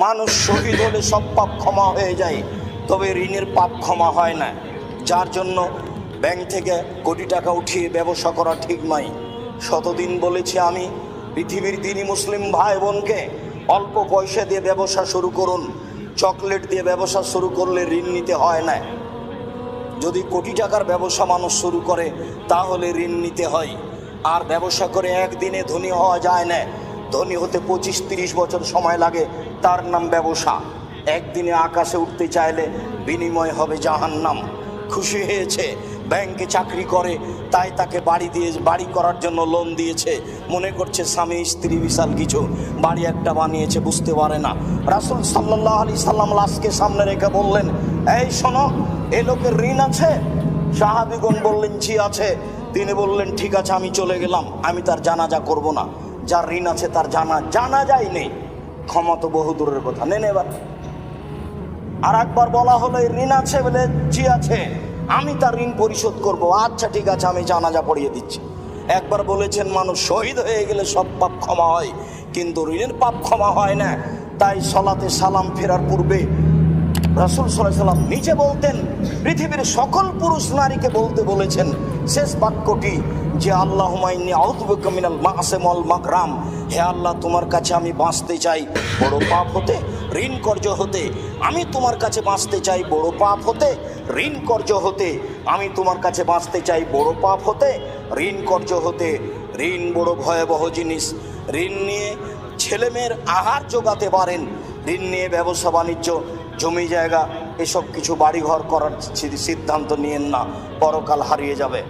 মানুষ শহীদ হলে সব পাপ ক্ষমা হয়ে যায়, তবে ঋণের পাপ ক্ষমা হয় না। যার জন্য ব্যাংক থেকে কোটি টাকা উঠিয়ে ব্যবসা করা ঠিক নয়। শতদিন বলেছি আমি পৃথিবীর দিনই মুসলিম ভাই বোনকে, অল্প পয়সা দিয়ে ব্যবসা শুরু করুন। চকলেট দিয়ে ব্যবসা শুরু করলে ঋণ নিতে হয় না। যদি কোটি টাকার ব্যবসা মানুষ শুরু করে তাহলে ঋণ নিতে হয়। আর ব্যবসা করে একদিনে ধনী হওয়া যায় না। ধনী হতে 25-30 বছর সময় লাগে, তার নাম ব্যবসা। একদিনে আকাশে উঠতে চাইলে বিনিময় হবে জাহান্নাম। খুশি হয়েছে, ব্যাংকে চাকরি করে, তাই তাকে বাড়ি করার জন্য লোন দিয়েছে। মনে করছে স্বামী স্ত্রী বিশাল কিছু, বাড়ি একটা বানিয়েছে, বুঝতে পারে না। রাসূল সাল্লাল্লাহু আলাইহি সাল্লাম লাশকে সামনে রেখে বললেন, এই শোনো, এ লোকের ঋণ আছে? সাহাবীগণ বললেন, জি আছে। তিনি বললেন, ঠিক আছে, আমি চলে গেলাম, আমি তার জানাজা করব না। যার ঋণ আছে তার জানাজাই নেই। ক্ষমা তো বহু দূরের কথা, নেন এবার। আর একবার বলা হলো, ঋণ আছে? বলে, জি আছে, আমি তার ঋণ পরিশোধ করব। আচ্ছা ঠিক আছে, আমি জানাজা পড়িয়ে দিচ্ছি। একবার বলেছেন, মানুষ শহীদ হয়ে গেলে সব পাপ ক্ষমা হয়, কিন্তু ঋণের পাপ ক্ষমা হয় না। তাই সলাতে সালাম ফেরার পূর্বে রাসূল সাল্লাল্লাহু আলাইহি ওয়াসাল্লাম নিজে বলতেন, পৃথিবীর সকল পুরুষ নারীকে বলতে বলেছেন শেষ বাক্যটি, যে আল্লাহুম্মা ইন্নী আউযু বিকা মিনাল মা'সি ওয়াল মাগরাম। হে আল্লাহ, তোমার কাছে আমি বাঁচতে চাই বড় পাপ হতে, ঋণ কর্য হতে। আমি তোমার কাছে বাঁচতে চাই বড় পাপ হতে, ঋণ কর্য হতে। আমি তোমার কাছে বাঁচতে চাই বড় পাপ হতে, ঋণ কর্য হতে। ঋণ বড় ভয়াবহ জিনিস। ঋণ নিয়ে ছেলেমেয়ের আহার জোগাতে পারেন, ঋণ নিয়ে ব্যবসা বাণিজ্য, জমি জায়গা, এসব কিছু বাড়িঘর করার সিদ্ধান্ত নিয়েন না, পরকাল হারিয়ে যাবে।